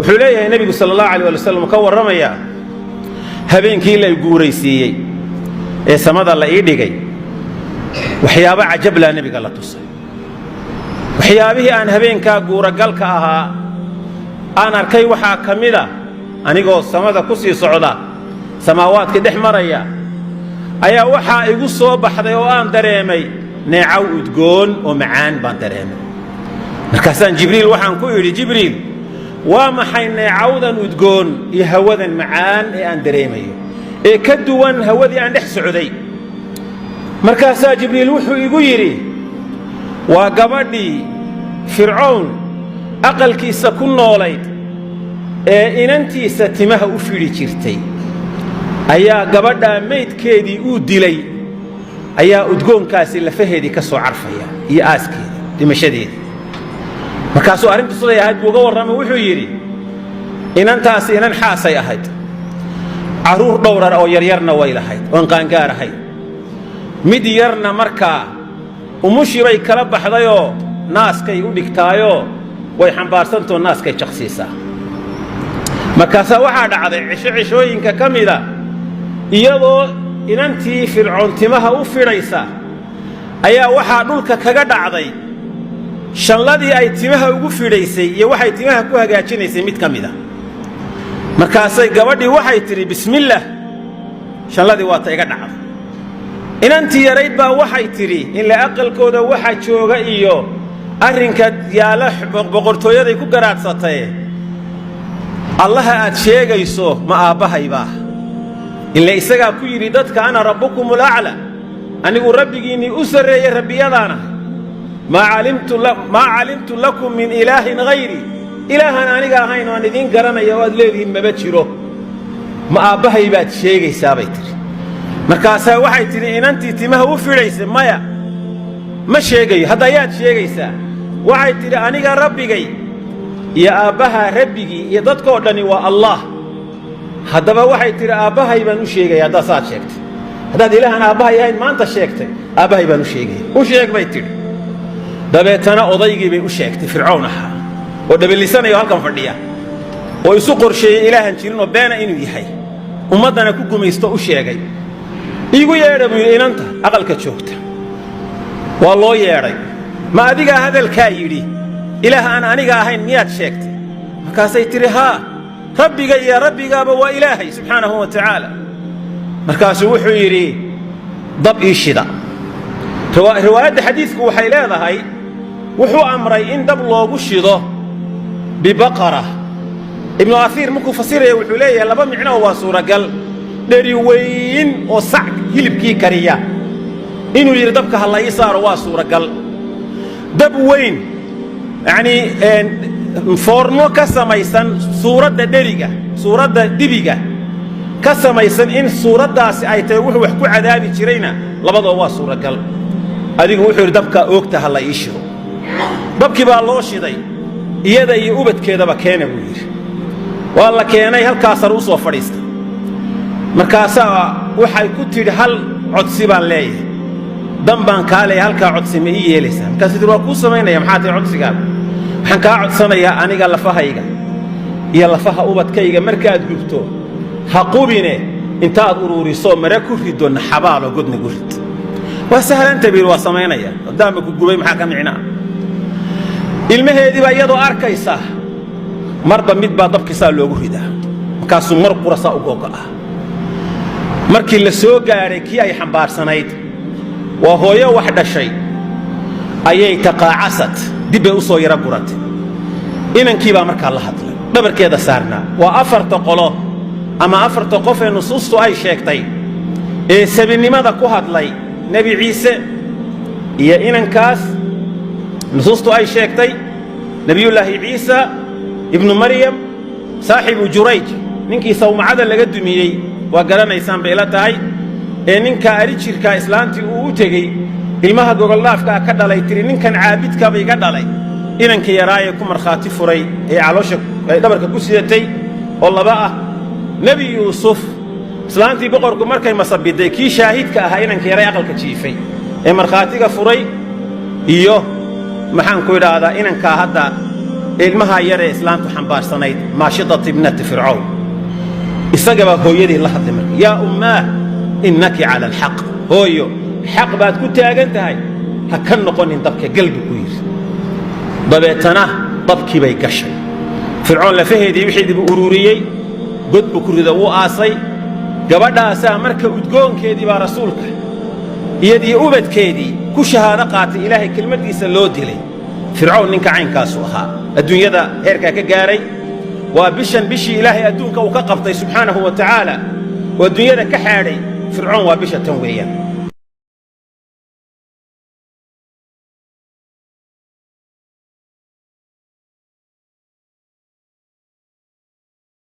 وحليه النبي صلى الله عليه وسلم كور رميا هبين كيلا يقوريسيي إيه سماد الله إيديجي وحيابه عجب لا نبي قال تصي وحيابه أن هبين كجورا قال كها أنا أركي وحى كميدا أنا جو سماد كسي صعدا سماوات كده حمريا أيا وحى يقول صوب حدا وأن دريمي نعود جون ومعان بندريمي مركزان جبريل وحى كويري جبريل وما حين عودا ودقون يهوذا معان أن دريمي كدوان هوذي أن سعودي مركزا جبريل وحو يقولي وقبضي فرعون أقل كيسا كنا وليد إن أنتي ستمها أفيري كيرتي أيا قبضا ميت كيدي أودي أيا أدقون كاسي لفهدي كسو عرفيا يأسكي دمشديد markaasuu arrintu siday ahayd buu uga warramay wuxuu yidhi inantaasi inan xaasay ahayd caruur dhowrar oo yaryarna way lahayd oon qaangaar ahayd mid yarna markaa umushii bay kala baxdayoo naaskay u dhigtaayoo way xambaarsantoo naaskay jaqsiisaa markaasaa waxaa dhacday cishooyinka ka mida iyadoo inantii fircoontimaha u fidhaysa ayaa waxaa dhulka kaga dhacday shanladii ay timaha ugu fidhaysay iyo waxay timaha ku hagaajinaysay mid kamida markaasay gabadhii waxay tiri bismillaah shanladii waa ta iga dhacday inantii yarayd baa waxay tiri in la aqalkooda waxa jooga iyo arrinka yaala boqortooyaday ku garaadsatay allaha aad sheegayso ma aabahayba illa isaga ku yiri dadka ana rabbukumul a'la anigu rabbigiini u sareeyay rabbiyadana ما علمت لكم من إله غيري إلها أنا هين وأنا دين قرنا يواد لذي ما بتشرو ما أبهي بات شيء سابيتر مركاسا واحد تري إن أنت تمه وفريس مايا ما شيء هذا يات شيء سا واحد تري أنا ربي جاي يا أبها ربي يا ضدك أدني والله هذا واحد تري أبها يبان شيء هذا صار شيكت هذا إله أنا أبها هين ما أنت شيكت أبها يبان شيء وشيك بيتر dabeetana odaygii bay u sheegtay fircoon ahaa oo dhabelisanayo halkan fadhiya oo isu qorsheeyay ilaahan jirin oo beena inuu yahay ummadana ku gumaysto u sheegay iigu yeedhay buu inanta aqalka joogta waa loo yeedhay ma adiga hadalkaa yidhi ilaah aan aniga ahayn miyaad sheegtay markaasay tiri haa rabbiga iyo rabbigaaba waa ilaahay subxaanahu wa tacaala markaasuu wuxuu yidhi dab ii shida riwaayadda xadiidku waxay leedahay wuxuu amray in dab loogu shido bibaqara ibnu athir markuu fasiraya wuxuu leeyahay laba micno waa suuragal dheri weyn oo sac hilibkii kariya inuu yiri dabka hala ii saaro waa suuragal dab weyn yani foorno ka samaysan suuradda dheriga suuradda dibiga ka samaysan in suuraddaasi ay tahay wuxuu wax ku cadaabi jirayna labadoo waa suuragal adigu wuxuu yiri dabka oogta hala ii shiro dabkii baa loo shiday iyada iyo ubadkeedaba keena buu yiri waa la keenay halkaas u soo fadhiistay markaasaa waxay ku tiri hal codsi baan leeyahay dambaan kaalay halka codsi ma ii yeelaysaa markaas tii waa ku sameynaya maxaa tahay codsigaa waxaan ka codsanayaa aniga lafahayga iyo lafaha ubadkayga markaad gubto ha qubine intaad ururiso mara ku rido naxabaalo godna gurid وسهل أنت بير وسمينيا قدامك الجبي محاكم عنا المهدي بيضو أركيسة مربى مد بعض كيسة لوجهده كاسو مر قرصة وجوجا مركي للسوق عريكي أي حنبار سنايد وهو يا واحد الشيء أي تقاعست دي بأصوير قرات إن كيبا مرك الله هذا دبر كذا سارنا وأفر تقوله أما أفر تقف النصوص أي شيء طيب سبني ماذا كهاد لي نبي عيسى يا إن كاس نصوص أي شيء طيب نبي الله عيسى ابن مريم صاحب جريج نينكي سو معدا لغا دميي وا غرانيسان بيلا تahay ninka ari jirka islaanti uu tagay ilmaha gogolaafka ka dhalay tiri ninkan caabidka bay ga dhalay inanka yaraaye ku marxaati furay ee caloosha dhabarka ku sidatay oo laba ah nabi yuusuf islaanti boqorku markay masabiday ki shaahidka ah inanka yaray aqalka jiifay ee marxaatiga furay iyo maxaan ku yiraahdaa inanka hadda ilmaha yar ee islaamtu xambaarsanayd maashidati ibnati fircawn isagaba hooyadii la hadlay marka yaa ummaah innaki cala alxaq hooyo xaq baad ku taagan tahay ha ka noqonin dabka galbi ku yidhi dabeetana dabkii bay gashay fircoon lafaheedii wixii dib u ururiyey god buu ku rida wuu aasay gabadhaasaa marka udgoonkeedii baa rasuulka iyadii ubadkeedii ku shahaado qaatay ilaahay kelmaddiisa loo dilay fircoon ninka caynkaasu ahaa adduunyada heerkaa ka gaaray waa bishan bishii ilaahay adduunka uu ka qabtay subxaanahu wa tacaala oo adduunyada ka xaadhay fircoon waa bisha tan weeyaan